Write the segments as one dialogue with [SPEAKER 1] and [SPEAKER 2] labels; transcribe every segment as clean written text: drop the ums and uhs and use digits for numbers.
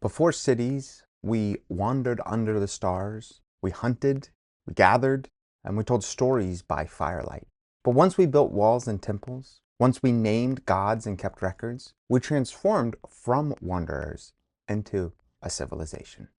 [SPEAKER 1] Before cities, we wandered under the stars, we hunted, we gathered, and we told stories by firelight. But once we built walls and temples, once we named gods and kept records, we transformed from wanderers into a civilization.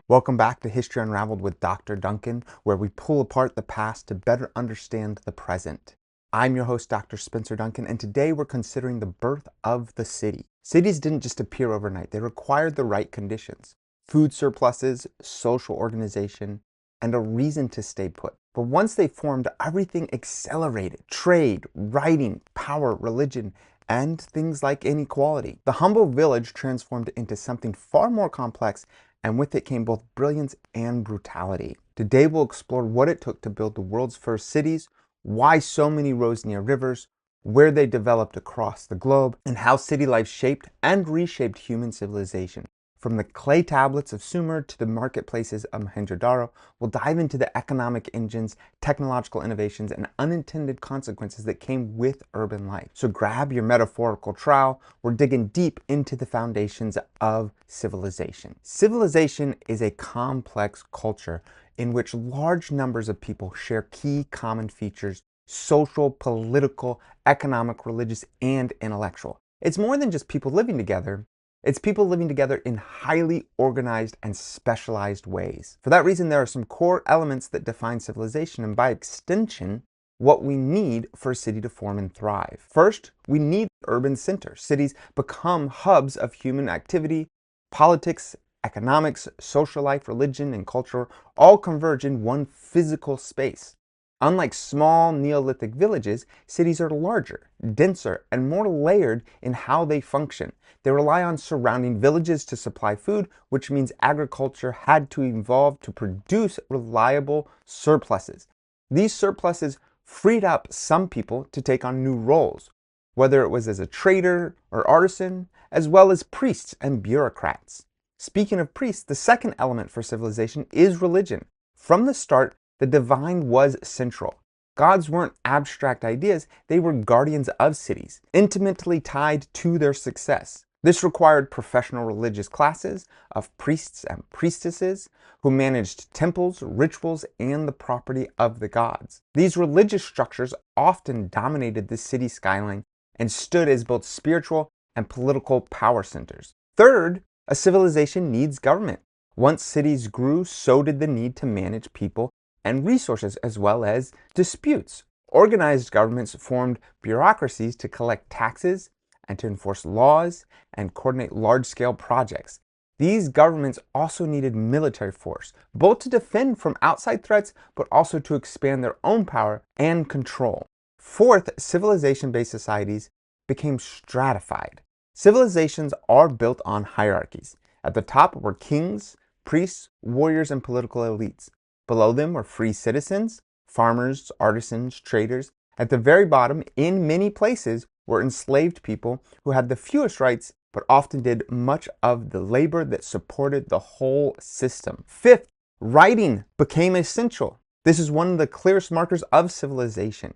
[SPEAKER 1] Welcome back to History Unraveled with Dr. Duncan, where we pull apart the past to better understand the present. I'm your host, Dr. Spencer Duncan, and today we're considering the birth of the city. Cities didn't just appear overnight, they required the right conditions: food surpluses, social organization, and a reason to stay put. But once they formed, everything accelerated: trade, writing, power, religion, and things like inequality. The humble village transformed into something far more complex, and with it came both brilliance and brutality. Today we'll explore what it took to build the world's first cities, why so many rose near rivers, where they developed across the globe, and how city life shaped and reshaped human civilization. From the clay tablets of Sumer to the marketplaces of Mohenjo-Daro, we'll dive into the economic engines, technological innovations, and unintended consequences that came with urban life. So grab your metaphorical trowel. We're digging deep into the foundations of civilization. Civilization is a complex culture in which large numbers of people share key common features: social, political, economic, religious, and intellectual. It's more than just people living together. It's people living together in highly organized and specialized ways. For that reason, there are some core elements that define civilization and, by extension, what we need for a city to form and thrive. First, we need urban centers. Cities become hubs of human activity. Politics, economics, social life, religion, and culture all converge in one physical space. Unlike small Neolithic villages, cities are larger, denser, and more layered in how they function. They rely on surrounding villages to supply food, which means agriculture had to evolve to produce reliable surpluses. These surpluses freed up some people to take on new roles, whether it was as a trader or artisan, as well as priests and bureaucrats. Speaking of priests, the second element for civilization is religion. From the start, the divine was central. Gods weren't abstract ideas, they were guardians of cities, intimately tied to their success. This required professional religious classes of priests and priestesses who managed temples, rituals, and the property of the gods. These religious structures often dominated the city skyline and stood as both spiritual and political power centers. Third, a civilization needs government. Once cities grew, so did the need to manage people and resources, as well as disputes. Organized governments formed bureaucracies to collect taxes and to enforce laws and coordinate large-scale projects. These governments also needed military force, both to defend from outside threats, but also to expand their own power and control. Fourth, civilization-based societies became stratified. Civilizations are built on hierarchies. At the top were kings, priests, warriors, and political elites. Below them were free citizens, farmers, artisans, traders. At the very bottom, in many places, were enslaved people who had the fewest rights, but often did much of the labor that supported the whole system. Fifth, writing became essential. This is one of the clearest markers of civilization.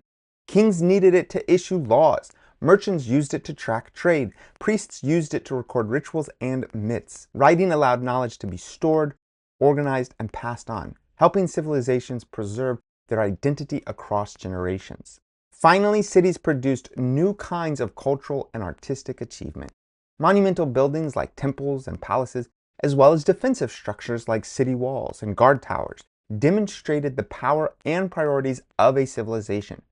[SPEAKER 1] Kings needed it to issue laws. Merchants used it to track trade. Priests used it to record rituals and myths. Writing allowed knowledge to be stored, organized, and passed on, helping civilizations preserve their identity across generations. Finally, cities produced new kinds of cultural and artistic achievement. Monumental buildings like temples and palaces, as well as defensive structures like city walls and guard towers, demonstrated the power and priorities of a civilization.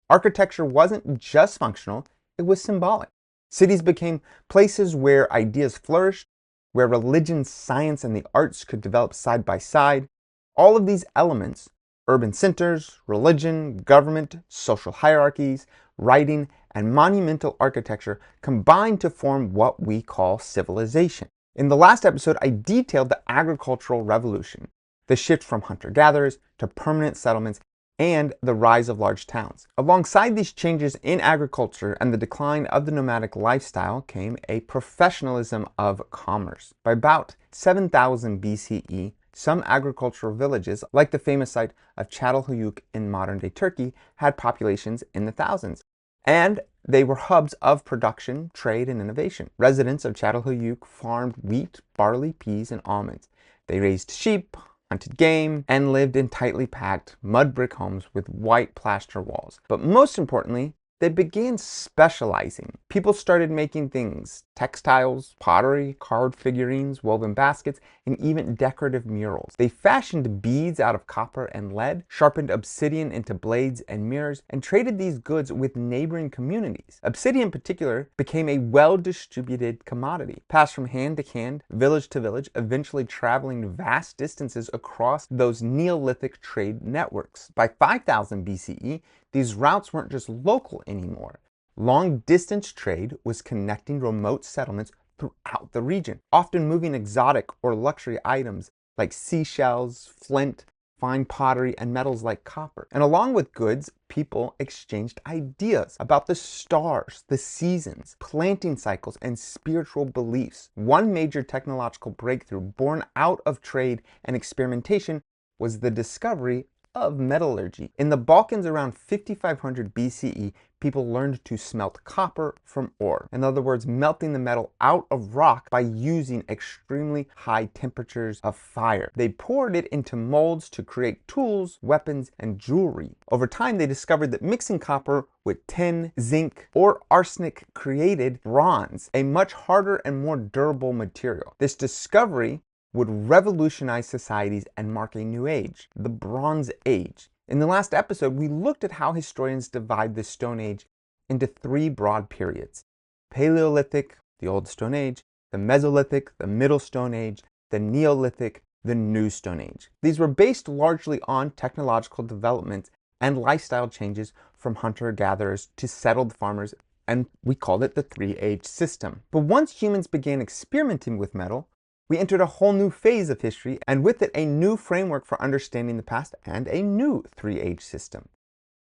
[SPEAKER 1] Architecture wasn't just functional, it was symbolic. Cities became places where ideas flourished, where religion, science, and the arts could develop side by side. All of these elements, urban centers, religion, government, social hierarchies, writing, and monumental architecture, combined to form what we call civilization. In the last episode, I detailed the agricultural revolution, the shift from hunter-gatherers to permanent settlements, and the rise of large towns. Alongside these changes in agriculture and the decline of the nomadic lifestyle came a professionalism of commerce. By about 7000 BCE, some agricultural villages, like the famous site of Çatalhöyük in modern-day Turkey, had populations in the thousands. And they were hubs of production, trade, and innovation. Residents of Çatalhöyük farmed wheat, barley, peas, and almonds. They raised sheep, hunted game, and lived in tightly packed mud brick homes with white plaster walls. But most importantly, they began specializing. People started making things: textiles, pottery, carved figurines, woven baskets, and even decorative murals. They fashioned beads out of copper and lead, sharpened obsidian into blades and mirrors, and traded these goods with neighboring communities. Obsidian in particular became a well-distributed commodity, passed from hand to hand, village to village, eventually traveling vast distances across those Neolithic trade networks. By 5000 BCE, these routes weren't just local anymore. Long-distance trade was connecting remote settlements throughout the region, often moving exotic or luxury items like seashells, flint, fine pottery, and metals like copper. And along with goods, people exchanged ideas about the stars, the seasons, planting cycles, and spiritual beliefs. One major technological breakthrough born out of trade and experimentation was the discovery of metallurgy. In the Balkans around 5500 BCE, people learned to smelt copper from ore. In other words, melting the metal out of rock by using extremely high temperatures of fire. They poured it into molds to create tools, weapons, and jewelry. Over time, they discovered that mixing copper with tin, zinc, or arsenic created bronze, a much harder and more durable material. This discovery would revolutionize societies and mark a new age, the Bronze Age. In the last episode, we looked at how historians divide the Stone Age into three broad periods: Paleolithic, the Old Stone Age; the Mesolithic, the Middle Stone Age; the Neolithic, the New Stone Age. These were based largely on technological developments and lifestyle changes from hunter-gatherers to settled farmers, and we called it the three-age system. But once humans began experimenting with metal, we entered a whole new phase of history, and with it a new framework for understanding the past and a new three-age system.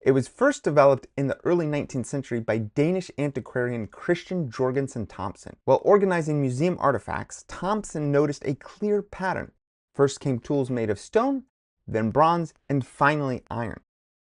[SPEAKER 1] It was first developed in the early 19th century by Danish antiquarian Christian Jorgensen Thomsen. While organizing museum artifacts, Thomsen noticed a clear pattern. First came tools made of stone, then bronze, and finally iron.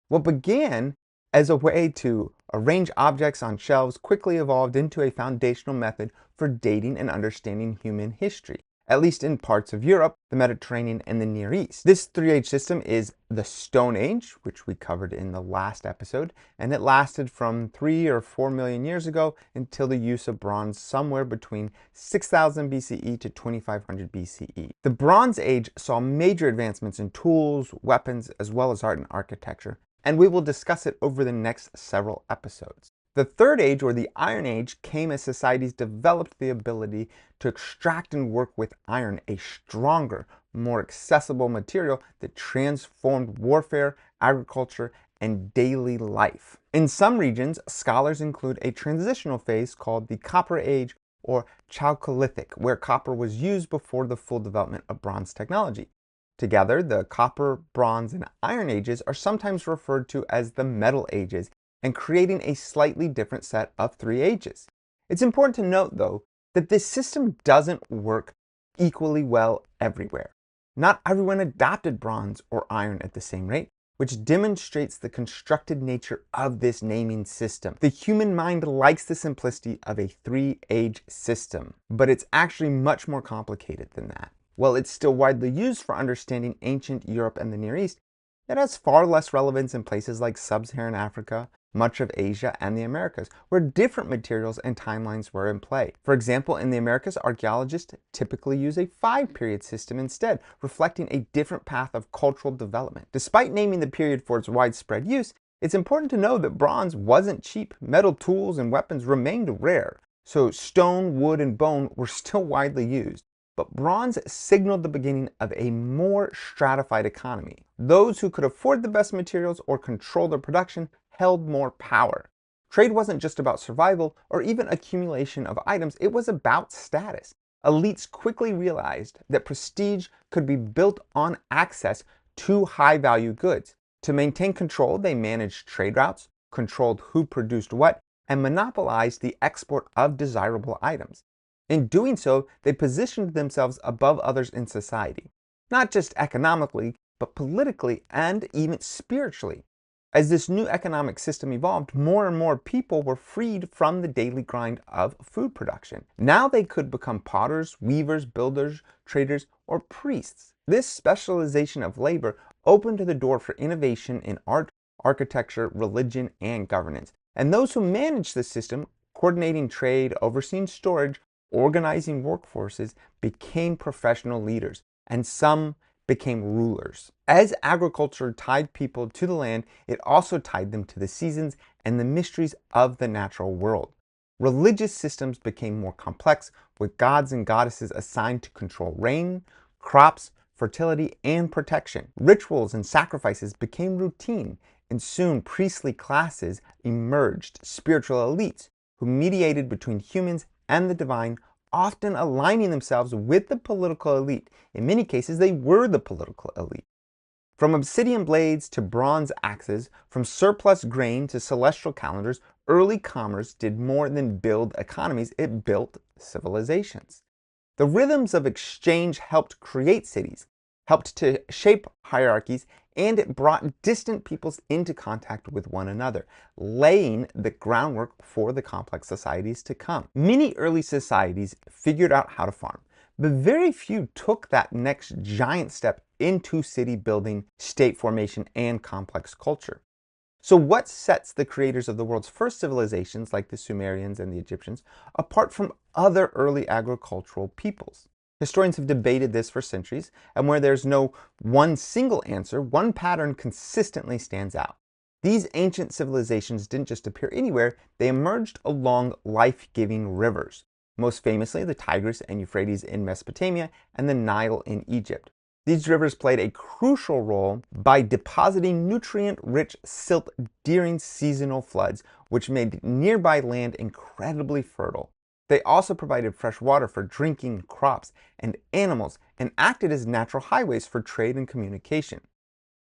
[SPEAKER 1] What began as a way to arrange objects on shelves quickly evolved into a foundational method for dating and understanding human history, at least in parts of Europe, the Mediterranean, and the Near East. This three-age system is the Stone Age, which we covered in the last episode, and it lasted from 3 or 4 million years ago until the use of bronze somewhere between 6000 BCE to 2500 BCE. The Bronze Age saw major advancements in tools, weapons, as well as art and architecture, and we will discuss it over the next several episodes. The Third Age, or the Iron Age, came as societies developed the ability to extract and work with iron, a stronger, more accessible material that transformed warfare, agriculture, and daily life. In some regions, scholars include a transitional phase called the Copper Age or Chalcolithic, where copper was used before the full development of bronze technology. Together, the Copper, Bronze, and Iron Ages are sometimes referred to as the Metal Ages, and creating a slightly different set of three ages. It's important to note, though, that this system doesn't work equally well everywhere. Not everyone adopted bronze or iron at the same rate, which demonstrates the constructed nature of this naming system. The human mind likes the simplicity of a three-age system, but it's actually much more complicated than that. While it's still widely used for understanding ancient Europe and the Near East, it has far less relevance in places like sub-Saharan Africa, much of Asia, and the Americas, where different materials and timelines were in play. For example, in the Americas, archaeologists typically use a 5-period system instead, reflecting a different path of cultural development. Despite naming the period for its widespread use, it's important to know that bronze wasn't cheap. Metal tools and weapons remained rare, so stone, wood, and bone were still widely used. But bronze signaled the beginning of a more stratified economy. Those who could afford the best materials or control their production held more power. Trade wasn't just about survival or even accumulation of items, it was about status. Elites quickly realized that prestige could be built on access to high-value goods. To maintain control, they managed trade routes, controlled who produced what, and monopolized the export of desirable items. In doing so, they positioned themselves above others in society, not just economically, but politically and even spiritually. As this new economic system evolved, more and more people were freed from the daily grind of food production. Now they could become potters, weavers, builders, traders, or priests. This specialization of labor opened the door for innovation in art, architecture, religion, and governance. And those who managed the system, coordinating trade, overseeing storage, organizing workforces, became professional leaders, and some became rulers. As agriculture tied people to the land, it also tied them to the seasons and the mysteries of the natural world. Religious systems became more complex, with gods and goddesses assigned to control rain, crops, fertility, and protection. Rituals and sacrifices became routine, and soon priestly classes emerged, spiritual elites who mediated between humans and the divine, often aligning themselves with the political elite. In many cases, they were the political elite. From obsidian blades to bronze axes, from surplus grain to celestial calendars, early commerce did more than build economies, it built civilizations. The rhythms of exchange helped create cities, helped to shape hierarchies, and it brought distant peoples into contact with one another, laying the groundwork for the complex societies to come. Many early societies figured out how to farm, but very few took that next giant step into city building, state formation, and complex culture. So what sets the creators of the world's first civilizations, like the Sumerians and the Egyptians, apart from other early agricultural peoples? Historians have debated this for centuries, and where there's no one single answer, one pattern consistently stands out. These ancient civilizations didn't just appear anywhere, they emerged along life-giving rivers, most famously the Tigris and Euphrates in Mesopotamia and the Nile in Egypt. These rivers played a crucial role by depositing nutrient-rich silt during seasonal floods, which made nearby land incredibly fertile. They also provided fresh water for drinking, crops, and animals, and acted as natural highways for trade and communication.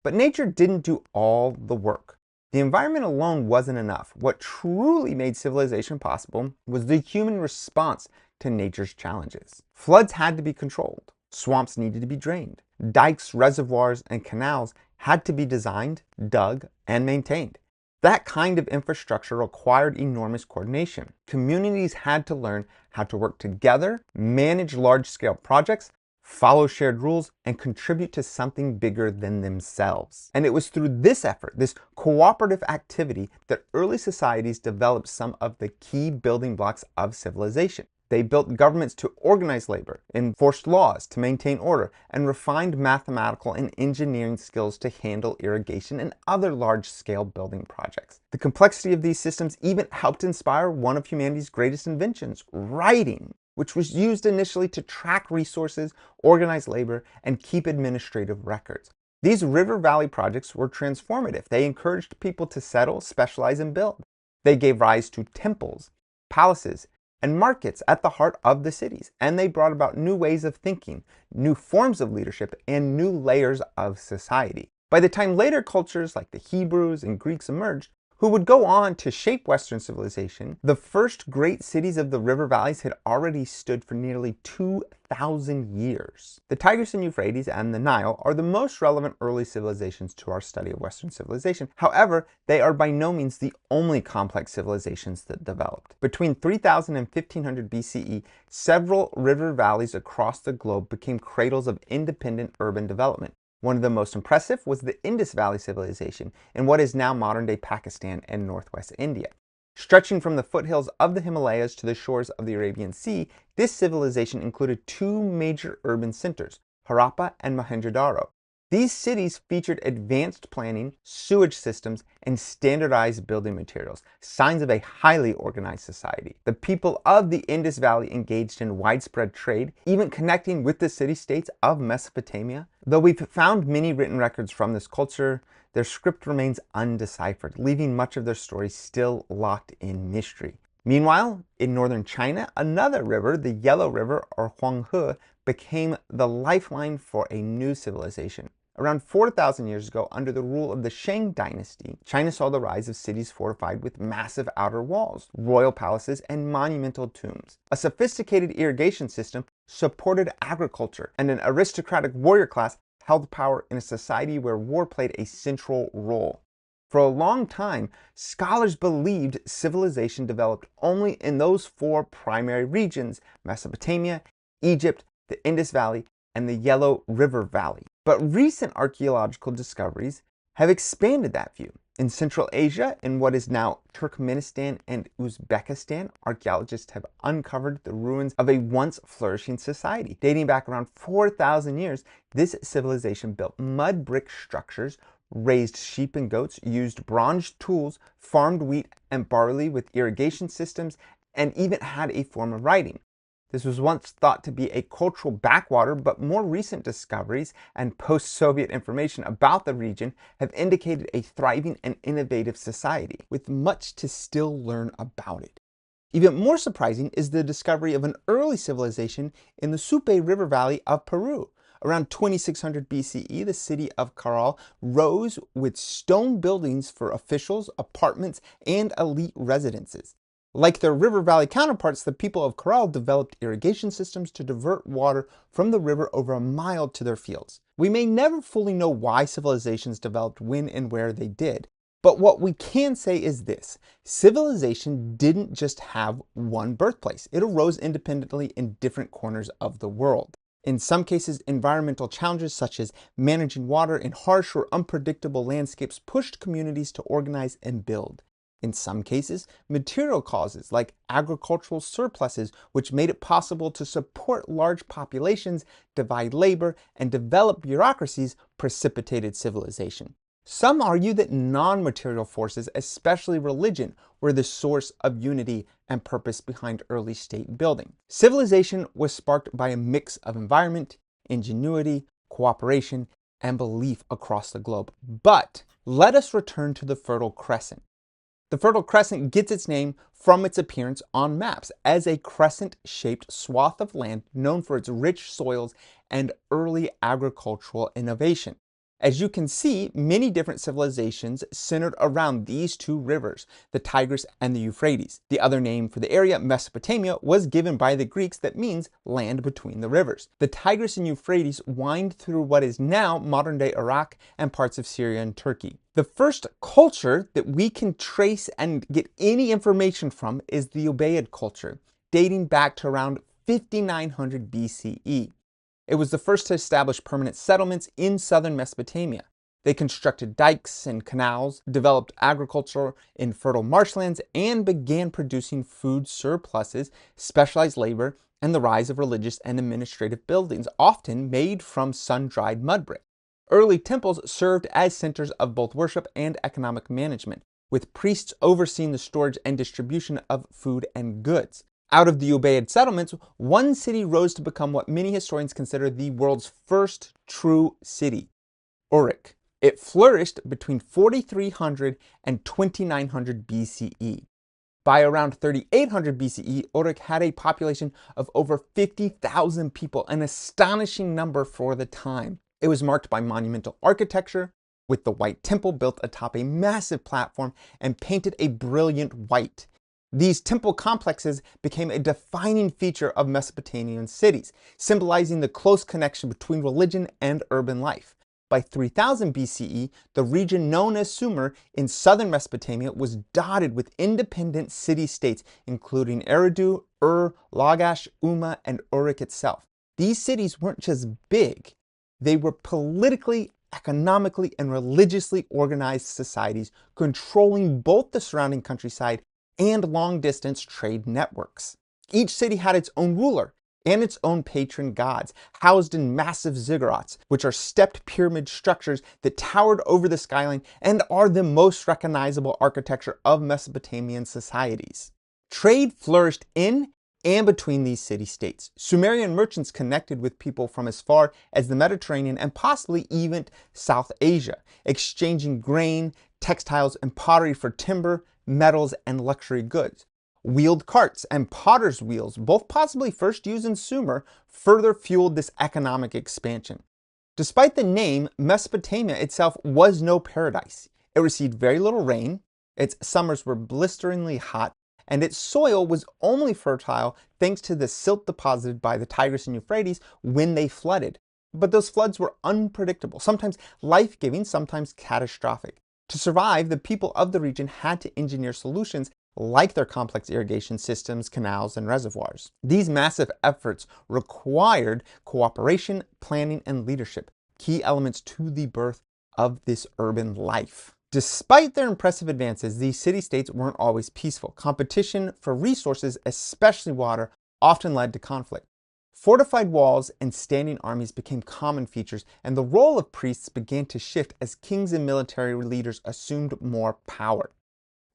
[SPEAKER 1] But nature didn't do all the work. The environment alone wasn't enough. What truly made civilization possible was the human response to nature's challenges. Floods had to be controlled. Swamps needed to be drained. Dikes, reservoirs, and canals had to be designed, dug, and maintained. That kind of infrastructure required enormous coordination. Communities had to learn how to work together, manage large-scale projects, follow shared rules, and contribute to something bigger than themselves. And it was through this effort, this cooperative activity, that early societies developed some of the key building blocks of civilization. They built governments to organize labor, enforced laws to maintain order, and refined mathematical and engineering skills to handle irrigation and other large-scale building projects. The complexity of these systems even helped inspire one of humanity's greatest inventions, writing, which was used initially to track resources, organize labor, and keep administrative records. These river valley projects were transformative. They encouraged people to settle, specialize, and build. They gave rise to temples, palaces, and markets at the heart of the cities, and they brought about new ways of thinking, new forms of leadership, and new layers of society. By the time later cultures like the Hebrews and Greeks emerged, who would go on to shape Western civilization, the first great cities of the river valleys had already stood for nearly 2,000 years. The Tigris and Euphrates and the Nile are the most relevant early civilizations to our study of Western civilization. However, they are by no means the only complex civilizations that developed. Between 3000 and 1500 BCE, several river valleys across the globe became cradles of independent urban development. One of the most impressive was the Indus Valley Civilization in what is now modern-day Pakistan and northwest India. Stretching from the foothills of the Himalayas to the shores of the Arabian Sea, this civilization included two major urban centers, Harappa and Mohenjo-daro. These cities featured advanced planning, sewage systems, and standardized building materials, signs of a highly organized society. The people of the Indus Valley engaged in widespread trade, even connecting with the city-states of Mesopotamia. Though we've found many written records from this culture, their script remains undeciphered, leaving much of their story still locked in mystery. Meanwhile, in northern China, another river, the Yellow River or Huanghe, became the lifeline for a new civilization. Around 4,000 years ago, under the rule of the Shang dynasty, China saw the rise of cities fortified with massive outer walls, royal palaces, and monumental tombs. A sophisticated irrigation system supported agriculture, and an aristocratic warrior class held power in a society where war played a central role. For a long time, scholars believed civilization developed only in those four primary regions: Mesopotamia, Egypt, the Indus Valley, and the Yellow River Valley. But recent archaeological discoveries have expanded that view. In Central Asia, in what is now Turkmenistan and Uzbekistan, archaeologists have uncovered the ruins of a once flourishing society. Dating back around 4,000 years, this civilization built mud brick structures, raised sheep and goats, used bronze tools, farmed wheat and barley with irrigation systems, and even had a form of writing. This was once thought to be a cultural backwater, but more recent discoveries and post-Soviet information about the region have indicated a thriving and innovative society, with much to still learn about it. Even more surprising is the discovery of an early civilization in the Supe River Valley of Peru. Around 2600 BCE, the city of Caral rose with stone buildings for officials, apartments, and elite residences. Like their river valley counterparts, the people of Caral developed irrigation systems to divert water from the river over a mile to their fields. We may never fully know why civilizations developed when and where they did, but what we can say is this: civilization didn't just have one birthplace. It arose independently in different corners of the world. In some cases, environmental challenges such as managing water in harsh or unpredictable landscapes pushed communities to organize and build. In some cases, material causes like agricultural surpluses, which made it possible to support large populations, divide labor, and develop bureaucracies, precipitated civilization. Some argue that non-material forces, especially religion, were the source of unity and purpose behind early state building. Civilization was sparked by a mix of environment, ingenuity, cooperation, and belief across the globe. But let us return to the Fertile Crescent. The Fertile Crescent gets its name from its appearance on maps as a crescent-shaped swath of land known for its rich soils and early agricultural innovation. As you can see, many different civilizations centered around these two rivers, the Tigris and the Euphrates. The other name for the area, Mesopotamia, was given by the Greeks that means land between the rivers. The Tigris and Euphrates wind through what is now modern-day Iraq and parts of Syria and Turkey. The first culture that we can trace and get any information from is the Ubaid culture, dating back to around 5900 BCE. It was the first to establish permanent settlements in southern Mesopotamia. They constructed dikes and canals, developed agriculture in fertile marshlands, and began producing food surpluses, specialized labor, and the rise of religious and administrative buildings, often made from sun-dried mud brick. Early temples served as centers of both worship and economic management, with priests overseeing the storage and distribution of food and goods. Out of the Ubaid settlements, one city rose to become what many historians consider the world's first true city, Uruk. It flourished between 4300 and 2900 BCE. By around 3800 BCE, Uruk had a population of over 50,000 people, an astonishing number for the time. It was marked by monumental architecture, with the White Temple built atop a massive platform and painted a brilliant white. These temple complexes became a defining feature of Mesopotamian cities, symbolizing the close connection between religion and urban life. By 3000 BCE, the region known as Sumer in southern Mesopotamia was dotted with independent city-states, including Eridu, Lagash, Umma, and Uruk itself. These cities weren't just big, they were politically, economically, and religiously organized societies controlling both the surrounding countryside and long-distance trade networks. Each city had its own ruler and its own patron gods, housed in massive ziggurats, which are stepped pyramid structures that towered over the skyline and are the most recognizable architecture of Mesopotamian societies. Trade flourished in and between these city-states. Sumerian merchants connected with people from as far as the Mediterranean and possibly even South Asia, exchanging grain, textiles, and pottery for timber, metals, and luxury goods. Wheeled carts and potter's wheels, both possibly first used in Sumer, further fueled this economic expansion. Despite the name, Mesopotamia itself was no paradise. It received very little rain, its summers were blisteringly hot, and its soil was only fertile thanks to the silt deposited by the Tigris and Euphrates when they flooded. But those floods were unpredictable, sometimes life-giving, sometimes catastrophic. To survive, the people of the region had to engineer solutions like their complex irrigation systems, canals, and reservoirs. These massive efforts required cooperation, planning, and leadership, key elements to the birth of this urban life. Despite their impressive advances, these city-states weren't always peaceful. Competition for resources, especially water, often led to conflict. Fortified walls and standing armies became common features, and the role of priests began to shift as kings and military leaders assumed more power.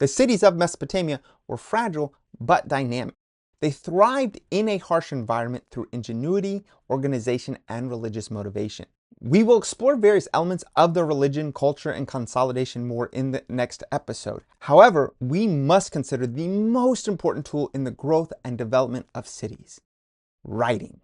[SPEAKER 1] The cities of Mesopotamia were fragile but dynamic. They thrived in a harsh environment through ingenuity, organization, and religious motivation. We will explore various elements of their religion, culture, and consolidation more in the next episode. However, we must consider the most important tool in the growth and development of cities: writing.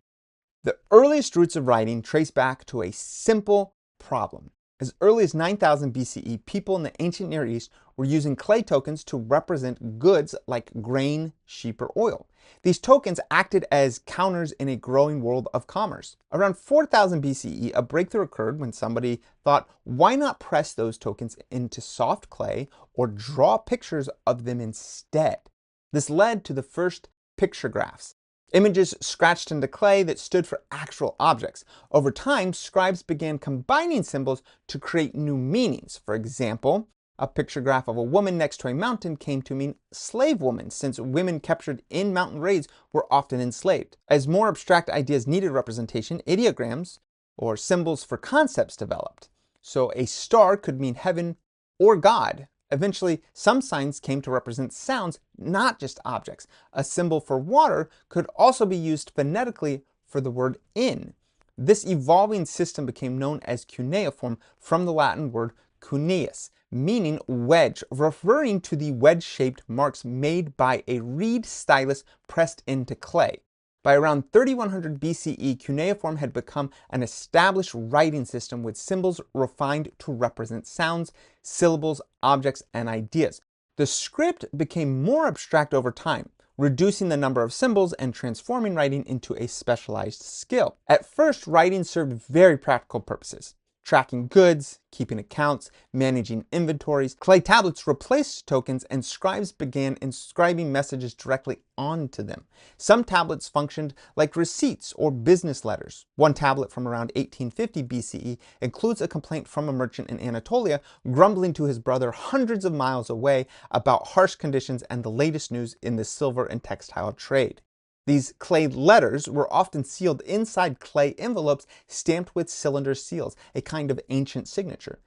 [SPEAKER 1] The earliest roots of writing trace back to a simple problem. As early as 9000 BCE, people in the ancient Near East were using clay tokens to represent goods like grain, sheep, or oil. These tokens acted as counters in a growing world of commerce. Around 4000 BCE, a breakthrough occurred when somebody thought, why not press those tokens into soft clay or draw pictures of them instead? This led to the first pictographs, images scratched into clay that stood for actual objects. Over time, scribes began combining symbols to create new meanings. For example, a pictograph of a woman next to a mountain came to mean slave woman, since women captured in mountain raids were often enslaved. As more abstract ideas needed representation, ideograms, or symbols for concepts, developed. So a star could mean heaven or God. Eventually, some signs came to represent sounds, not just objects. A symbol for water could also be used phonetically for the word in. This evolving system became known as cuneiform, from the Latin word cuneus, meaning wedge, referring to the wedge-shaped marks made by a reed stylus pressed into clay. By around 3100 BCE, cuneiform had become an established writing system with symbols refined to represent sounds, syllables, objects, and ideas. The script became more abstract over time, reducing the number of symbols and transforming writing into a specialized skill. At first, writing served very practical purposes: tracking goods, keeping accounts, managing inventories. Clay tablets replaced tokens, and scribes began inscribing messages directly onto them. Some tablets functioned like receipts or business letters. One tablet from around 1850 BCE includes a complaint from a merchant in Anatolia grumbling to his brother hundreds of miles away about harsh conditions and the latest news in the silver and textile trade. These clay letters were often sealed inside clay envelopes stamped with cylinder seals, a kind of ancient signature.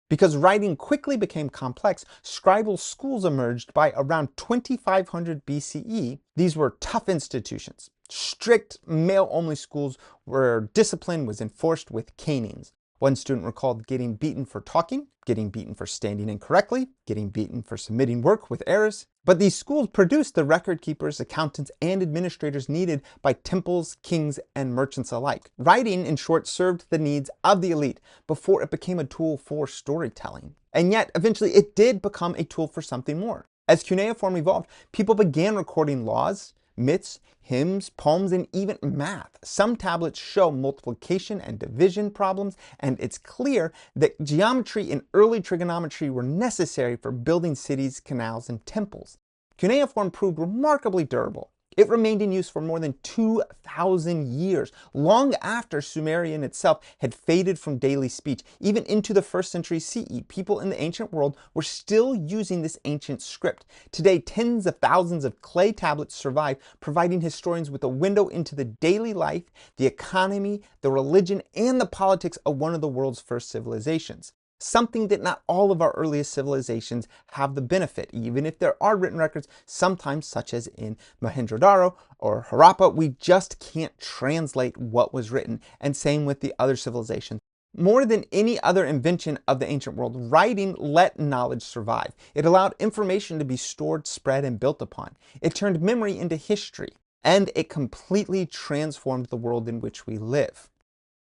[SPEAKER 1] Because writing quickly became complex, scribal schools emerged by around 2500 BCE. These were tough institutions, strict male-only schools where discipline was enforced with canings. One student recalled getting beaten for talking, getting beaten for standing incorrectly, getting beaten for submitting work with errors. But these schools produced the record keepers, accountants, and administrators needed by temples, kings, and merchants alike. Writing, in short, served the needs of the elite before it became a tool for storytelling. And yet, eventually, it did become a tool for something more. As cuneiform evolved, people began recording laws, myths, hymns, poems, and even math. Some tablets show multiplication and division problems, and it's clear that geometry and early trigonometry were necessary for building cities, canals, and temples. Cuneiform proved remarkably durable. It remained in use for more than 2,000 years, long after Sumerian itself had faded from daily speech. Even into the 1st century CE, people in the ancient world were still using this ancient script. Today, tens of thousands of clay tablets survive, providing historians with a window into the daily life, the economy, the religion, and the politics of one of the world's first civilizations. Something that not all of our earliest civilizations have the benefit. Even if there are written records, sometimes such as in Mohenjo-Daro or Harappa, we just can't translate what was written, and same with the other civilizations. More than any other invention of the ancient world, writing let knowledge survive. It allowed information to be stored, spread, and built upon. It turned memory into history, and it completely transformed the world in which we live.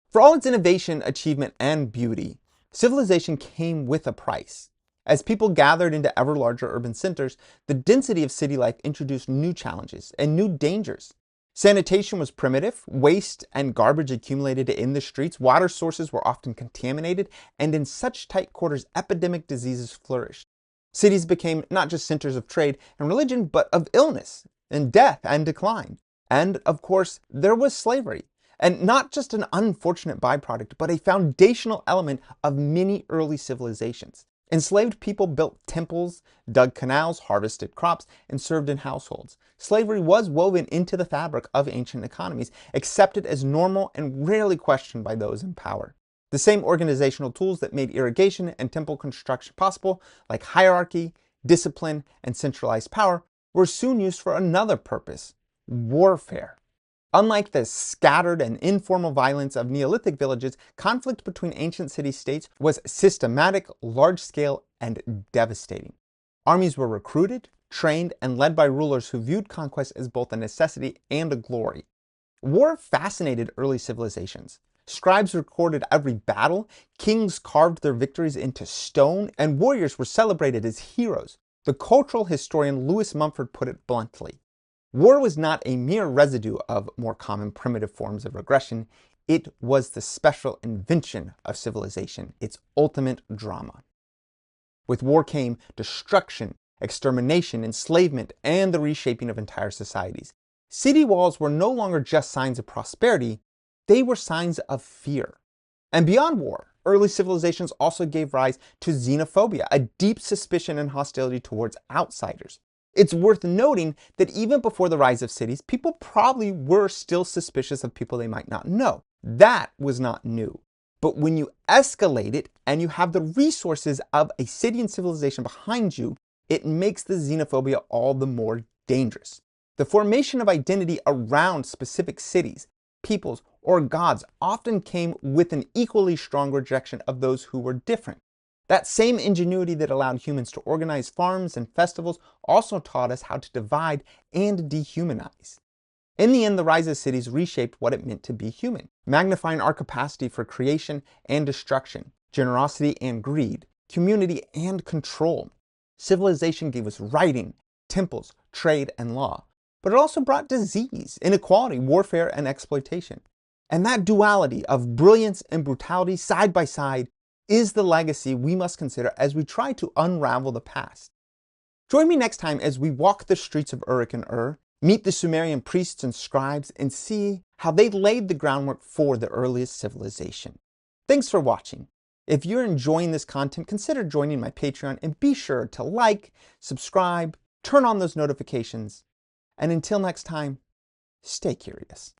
[SPEAKER 1] For all its innovation, achievement, and beauty, civilization came with a price. As people gathered into ever larger urban centers, the density of city life introduced new challenges and new dangers. Sanitation was primitive, waste and garbage accumulated in the streets, water sources were often contaminated, and in such tight quarters, epidemic diseases flourished. Cities became not just centers of trade and religion, but of illness and death and decline. And of course, there was slavery, and not just an unfortunate byproduct, but a foundational element of many early civilizations. Enslaved people built temples, dug canals, harvested crops, and served in households. Slavery was woven into the fabric of ancient economies, accepted as normal and rarely questioned by those in power. The same organizational tools that made irrigation and temple construction possible, like hierarchy, discipline, and centralized power, were soon used for another purpose: warfare. Unlike the scattered and informal violence of Neolithic villages, conflict between ancient city-states was systematic, large-scale, and devastating. Armies were recruited, trained, and led by rulers who viewed conquest as both a necessity and a glory. War fascinated early civilizations. Scribes recorded every battle, kings carved their victories into stone, and warriors were celebrated as heroes. The cultural historian Lewis Mumford put it bluntly: war was not a mere residue of more common primitive forms of aggression. It was the special invention of civilization, its ultimate drama. With war came destruction, extermination, enslavement, and the reshaping of entire societies. City walls were no longer just signs of prosperity, they were signs of fear. And beyond war, early civilizations also gave rise to xenophobia, a deep suspicion and hostility towards outsiders. It's worth noting that even before the rise of cities, people probably were still suspicious of people they might not know. That was not new. But when you escalate it and you have the resources of a city and civilization behind you, it makes the xenophobia all the more dangerous. The formation of identity around specific cities, peoples, or gods often came with an equally strong rejection of those who were different. That same ingenuity that allowed humans to organize farms and festivals also taught us how to divide and dehumanize. In the end, the rise of cities reshaped what it meant to be human, magnifying our capacity for creation and destruction, generosity and greed, community and control. Civilization gave us writing, temples, trade, and law, but it also brought disease, inequality, warfare, and exploitation. And that duality of brilliance and brutality side by side is the legacy we must consider as we try to unravel the past. Join me next time as we walk the streets of Uruk and meet the Sumerian priests and scribes, and see how they laid the groundwork for the earliest civilization. Thanks for watching. If you're enjoying this content, consider joining my Patreon and be sure to like, subscribe, turn on those notifications, and until next time, stay curious.